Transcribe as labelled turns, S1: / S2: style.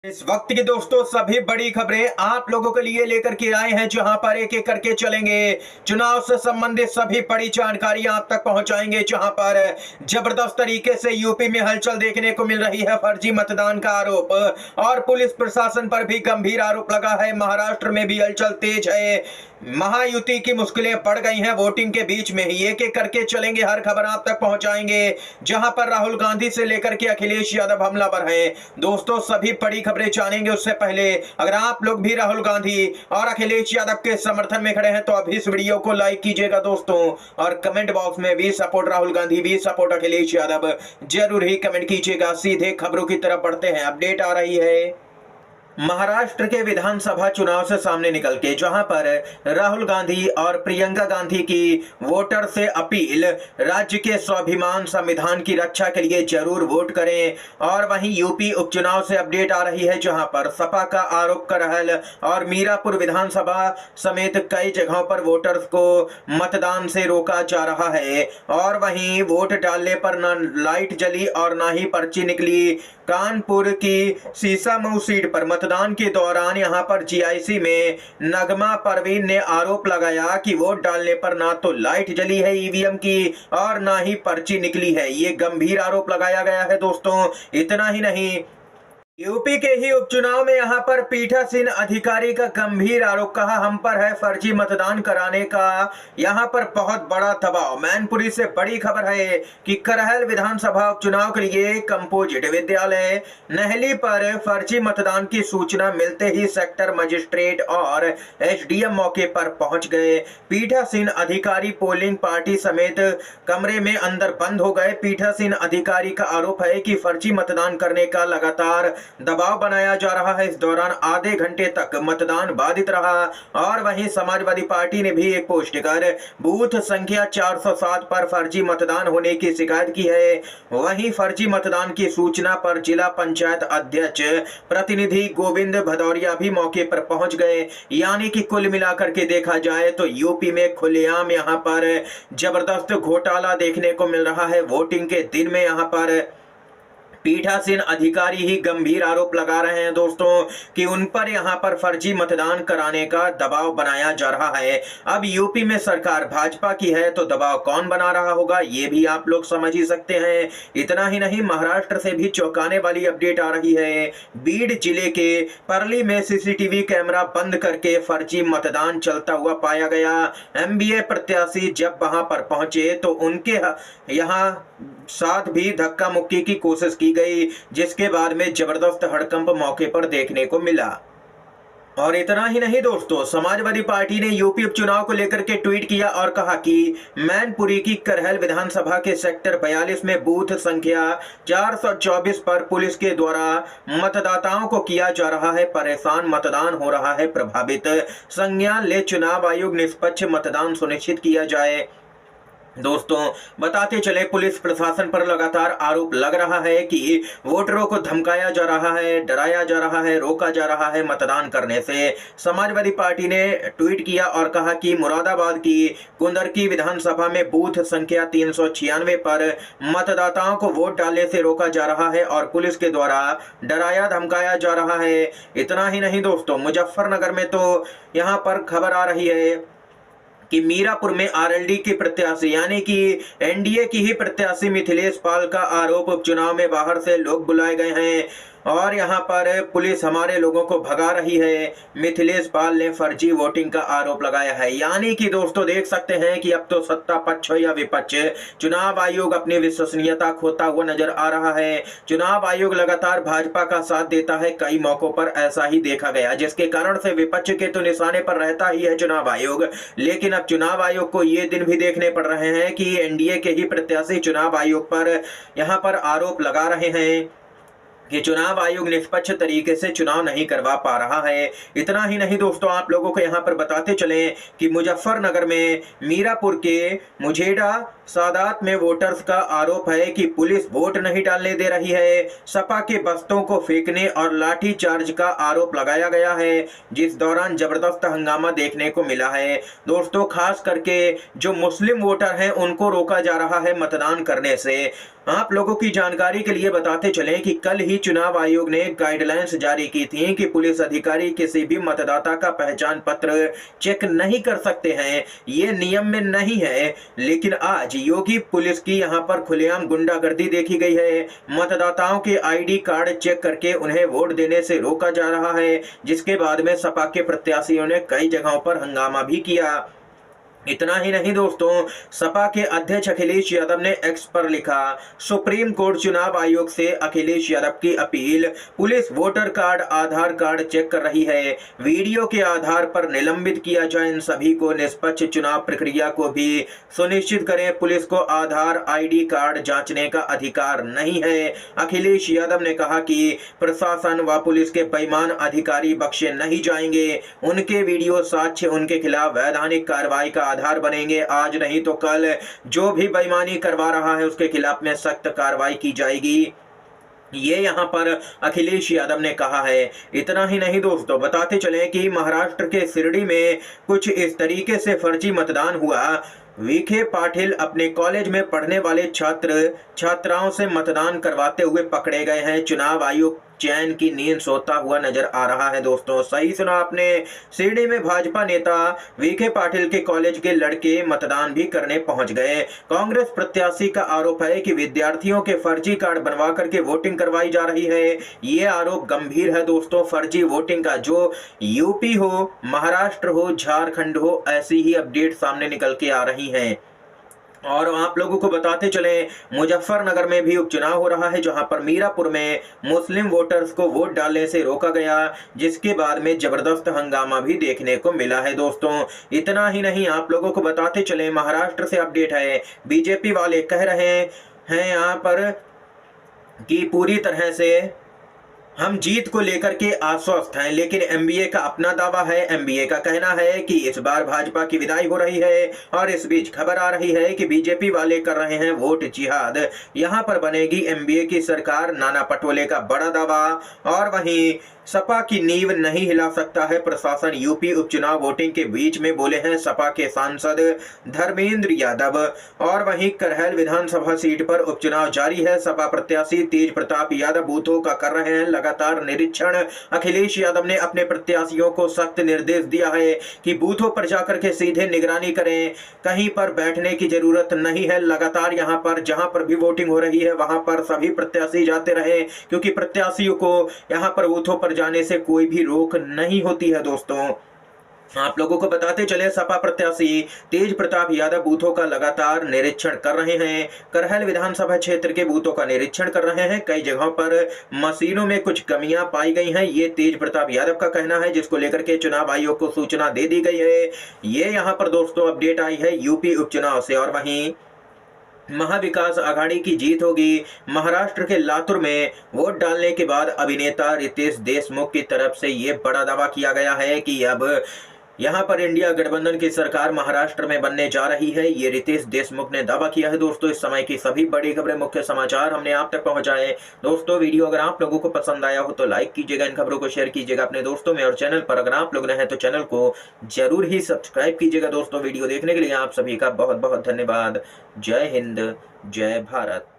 S1: इस वक्त की दोस्तों सभी बड़ी खबरें आप लोगों के लिए लेकर के आए हैं, जहां पर एक एक करके चलेंगे। चुनाव से संबंधित सभी बड़ी जानकारियां आप तक पहुंचाएंगे, जहां पर जबरदस्त तरीके से यूपी में हलचल देखने को मिल रही है। फर्जी मतदान का आरोप और पुलिस प्रशासन पर भी गंभीर आरोप लगा है। महाराष्ट्र में भी हलचल तेज है। महायुति की मुश्किलें बढ़ गई हैं वोटिंग के बीच में ही। एक एक करके चलेंगे, हर खबर आप तक पहुंचाएंगे, जहां पर राहुल गांधी से लेकर के अखिलेश यादव हमलावर हैं। दोस्तों सभी बड़ी खबरें जानेंगे, उससे पहले अगर आप लोग भी राहुल गांधी और अखिलेश यादव के समर्थन में खड़े हैं तो अभी इस वीडियो को लाइक कीजिएगा दोस्तों, और कमेंट बॉक्स में भी सपोर्ट राहुल गांधी, भी सपोर्ट अखिलेश यादव जरूर ही कमेंट कीजिएगा। सीधे खबरों की तरफ बढ़ते हैं। अपडेट आ रही है महाराष्ट्र के विधानसभा चुनाव से सामने निकल के, जहां पर राहुल गांधी और प्रियंका गांधी की वोटर से अपील, राज्य के स्वाभिमान संविधान की रक्षा के लिए जरूर वोट करें। और वहीं यूपी उपचुनाव से अपडेट आ रही है, जहां पर सपा का आरोप करहल और मीरापुर विधानसभा समेत कई जगहों पर वोटर्स को मतदान से रोका जा रहा है। और वहीं वोट डालने पर न लाइट जली और न ही पर्ची निकली। कानपुर की सीसामऊ सीट पर मतदान के दौरान यहां पर जीआईसी में नगमा परवीन ने आरोप लगाया कि वोट डालने पर ना तो लाइट जली है ईवीएम की और ना ही पर्ची निकली है। ये गंभीर आरोप लगाया गया है दोस्तों। इतना ही नहीं, यूपी के ही उपचुनाव में यहां पर पीठासीन अधिकारी का गंभीर आरोप, कहा हम पर है फर्जी मतदान कराने का यहां पर बहुत बड़ा दबाव। मैनपुरी से बड़ी खबर है कि करहल विधानसभा उपचुनाव के लिए कंपोजिट विद्यालय नहली पर फर्जी मतदान की सूचना मिलते ही सेक्टर मजिस्ट्रेट और एसडीएम मौके पर पहुंच गए। पीठासीन अधिकारी पोलिंग पार्टी समेत कमरे में अंदर बंद हो गए। पीठासीन अधिकारी का आरोप है कि फर्जी मतदान करने का लगातार दबाव बनाया जा रहा है। इस दौरान आधे घंटे तक मतदान बाधित रहा। और वहीं समाजवादी पार्टी ने भी एक पोस्ट कर बूथ संख्या 407 पर फर्जी मतदान होने की शिकायत की है। वहीं फर्जी मतदान की सूचना पर जिला पंचायत अध्यक्ष प्रतिनिधि गोविंद भदौरिया भी मौके पर पहुंच गए। यानी कि कुल मिलाकर के देखा जाए तो यूपी में खुलेआम यहां पर जबरदस्त घोटाला देखने को मिल रहा है। वोटिंग के दिन में यहां पर पीठासीन अधिकारी ही गंभीर आरोप लगा रहे हैं दोस्तों कि उन पर यहां पर फर्जी मतदान कराने का दबाव बनाया जा रहा है। अब यूपी में सरकार भाजपा की है तो दबाव कौन बना रहा होगा, ये भी आप लोग समझ ही सकते हैं। इतना ही नहीं, महाराष्ट्र से भी चौंकाने वाली अपडेट आ रही है। बीड जिले के परली में सीसीटीवी कैमरा बंद करके फर्जी मतदान चलता हुआ पाया गया। एमबीए प्रत्याशी जब वहां पर पहुंचे तो उनके यहां साथ भी धक्का मुक्की की कोशिश की गई, जिसके बाद में जबरदस्त हड़कंप मौके पर देखने को मिला। और इतना ही नहीं दोस्तों, समाजवादी पार्टी ने यूपी उपचुनाव को लेकर के ट्वीट किया और कहा कि मैनपुरी की करहल विधानसभा के सेक्टर 42 में बूथ संख्या 424 पर पुलिस के द्वारा मतदाताओं को किया जा रहा है परेशान, मतदान हो रहा है प्रभावित। संज्ञान ले चुनाव आयोग निष्पक्ष मतदान सुनिश्चित किया जाए। दोस्तों बताते चले, पुलिस प्रशासन पर लगातार आरोप लग रहा है कि वोटरों को धमकाया जा रहा है, डराया जा रहा है, रोका जा रहा है मतदान करने से। समाजवादी पार्टी ने ट्वीट किया और कहा कि मुरादाबाद की कुंदरकी विधानसभा में बूथ संख्या 396 पर मतदाताओं को वोट डालने से रोका जा रहा है और पुलिस के द्वारा डराया धमकाया जा रहा है। इतना ही नहीं दोस्तों, मुजफ्फरनगर में तो यहाँ पर खबर आ रही है कि मीरापुर में आरएलडी के प्रत्याशी यानी कि एनडीए की ही प्रत्याशी मिथिलेश पाल का आरोप, उपचुनाव में बाहर से लोग बुलाए गए हैं और यहां पर पुलिस हमारे लोगों को भगा रही है। मिथिलेश पाल ने फर्जी वोटिंग का आरोप लगाया है। यानी कि दोस्तों देख सकते हैं कि अब तो सत्ता पक्ष या विपक्ष, चुनाव आयोग अपनी विश्वसनीयता खोता हुआ नजर आ रहा है। चुनाव आयोग लगातार भाजपा का साथ देता है, कई मौकों पर ऐसा ही देखा गया, जिसके कारण से विपक्ष के तो निशाने पर रहता ही है चुनाव आयोग। लेकिन अब चुनाव आयोग को ये दिन भी देखने पड़ रहे हैं कि एनडीए के ही प्रत्याशी चुनाव आयोग पर यहां पर आरोप लगा रहे हैं कि चुनाव आयोग निष्पक्ष तरीके से चुनाव नहीं करवा पा रहा है। इतना ही नहीं दोस्तों, आप लोगों को यहां पर बताते चलें कि मुजफ्फरनगर में मीरापुर के मुझेड़ा सादात में वोटर्स का आरोप है कि पुलिस वोट नहीं डालने दे रही है। सपा के बस्तों को फेंकने और लाठी चार्ज का आरोप लगाया गया है, जिस दौरान जबरदस्त हंगामा देखने को मिला है। दोस्तों, खास करके जो मुस्लिम वोटर हैं उनको रोका जा रहा है मतदान करने से। आप लोगों की जानकारी के लिए बताते चलें कि कल ही चुनाव आयोग ने गाइडलाइंस जारी की थी कि पुलिस अधिकारी किसी भी मतदाता का पहचान पत्र चेक नहीं कर सकते हैं। ये नियम में नहीं है, लेकिन आज योगी पुलिस की यहां पर खुलेआम गुंडागर्दी देखी गई है। मतदाताओं के आईडी कार्ड चेक करके उन्हें वोट देने से रोका जा रहा है, जिसके बाद में सपा के प्रत्याशियों ने कई जगहों पर हंगामा भी किया। इतना ही नहीं दोस्तों, सपा के अध्यक्ष अखिलेश यादव ने एक्स पर लिखा, सुप्रीम कोर्ट चुनाव आयोग से अखिलेश यादव की अपील, पुलिस वोटर कार्ड आधार कार्ड चेक कर रही है, वीडियो के आधार पर निलंबित किया जाए इन सभी को, निष्पक्ष चुनाव प्रक्रिया को भी सुनिश्चित करें, पुलिस को आधार आईडी कार्ड जांचने का अधिकार नहीं है। अखिलेश यादव ने कहा कि प्रशासन व पुलिस के बेईमान अधिकारी बख्शे नहीं जाएंगे, उनके वीडियो साक्ष्य उनके खिलाफ वैधानिक कार्रवाई का आधार बनेंगे। आज नहीं तो कल जो भी बेईमानी करवा रहा है उसके खिलाफ में सख्त कार्रवाई की जाएगी, ये यहाँ पर अखिलेश यादव ने कहा है। इतना ही नहीं दोस्तों, बताते चले कि महाराष्ट्र के शिरडी में कुछ इस तरीके से फर्जी मतदान हुआ। विखे पाटिल अपने कॉलेज में पढ़ने वाले छात्र छात्राओं से मतदान करवाते हुए पकड़े गए हैं। चुनाव आयोग चैन की नींद सोता हुआ नजर आ रहा है। दोस्तों, सही सुना आपने, शिरडी में भाजपा नेता विखे पाटिल के कॉलेज के लड़के मतदान भी करने पहुंच गए। कांग्रेस प्रत्याशी का आरोप है कि विद्यार्थियों के फर्जी कार्ड बनवा करके वोटिंग करवाई जा रही है। ये आरोप गंभीर है दोस्तों। फर्जी वोटिंग का जो यूपी हो, महाराष्ट्र हो, झारखंड हो, ऐसी ही अपडेट सामने निकल के आ रही है। और आप लोगों को बताते चले, मुजफ्फरनगर में भी उपचुनाव हो रहा है, जहां पर मीरापुर में मुस्लिम वोटर्स को वोट डालने से रोका गया, जिसके बाद में जबरदस्त हंगामा भी देखने को मिला है। दोस्तों, इतना ही नहीं, आप लोगों को बताते चले, महाराष्ट्र से अपडेट है। बीजेपी वाले कह रहे हैं यहाँ पर कि पूरी तरह से हम जीत को लेकर के आश्वस्त हैं, लेकिन एमबीए का अपना दावा है। एमबीए का कहना है कि इस बार भाजपा की विदाई हो रही है, और इस बीच खबर आ रही है कि बीजेपी वाले कर रहे हैं वोट जिहाद। यहां पर बनेगी एमबीए की सरकार, नाना पटोले का बड़ा दावा। और वहीं सपा की नींव नहीं हिला सकता है प्रशासन, यूपी उपचुनाव वोटिंग के बीच में बोले हैं सपा के सांसद धर्मेंद्र यादव। और वहीं करहल विधानसभा सीट पर उपचुनाव जारी है। सपा प्रत्याशी तेज प्रताप यादव बूथों का कर रहे हैं लगातार निरीक्षण। अखिलेश यादव ने अपने प्रत्याशियों को सख्त निर्देश दिया है कि बूथों पर जाकर के सीधे निगरानी करें, कहीं पर बैठने की जरूरत नहीं है। लगातार यहां पर जहां पर भी वोटिंग हो रही है वहां पर सभी प्रत्याशी जाते रहे, क्योंकि प्रत्याशियों को यहां पर बूथों पर जाने से कोई भी रोक नहीं होती है। दोस्तों, आप लोगों को बताते चले, सपा प्रत्याशी तेज प्रताप यादव बूथों का लगातार निरीक्षण कर रहे हैं। करहल विधानसभा क्षेत्र के बूथों का निरीक्षण कर रहे हैं। कई जगहों पर मशीनों में कुछ कमियां पाई गई हैं, ये तेज प्रताप यादव का कहना है, जिसको लेकर के चुनाव आयोग को सूचना दे दी गई है। ये यहाँ पर दोस्तों अपडेट आई है यूपी उपचुनाव से। और वहीं महाविकास आघाड़ी की जीत होगी। महाराष्ट्र के लातुर में वोट डालने के बाद अभिनेता रितेश देशमुख की तरफ से ये बड़ा दावा किया गया है कि अब यहाँ पर इंडिया गठबंधन की सरकार महाराष्ट्र में बनने जा रही है। ये रितेश देशमुख ने दावा किया है। दोस्तों, इस समय की सभी बड़ी खबरें, मुख्य समाचार हमने आप तक पहुंचाए। दोस्तों, वीडियो अगर आप लोगों को पसंद आया हो तो लाइक कीजिएगा, इन खबरों को शेयर कीजिएगा अपने दोस्तों में, और चैनल पर अगर आप लोग नए हैं तो चैनल को जरूर ही सब्सक्राइब कीजिएगा। दोस्तों, वीडियो देखने के लिए आप सभी का बहुत बहुत धन्यवाद। जय हिंद, जय भारत।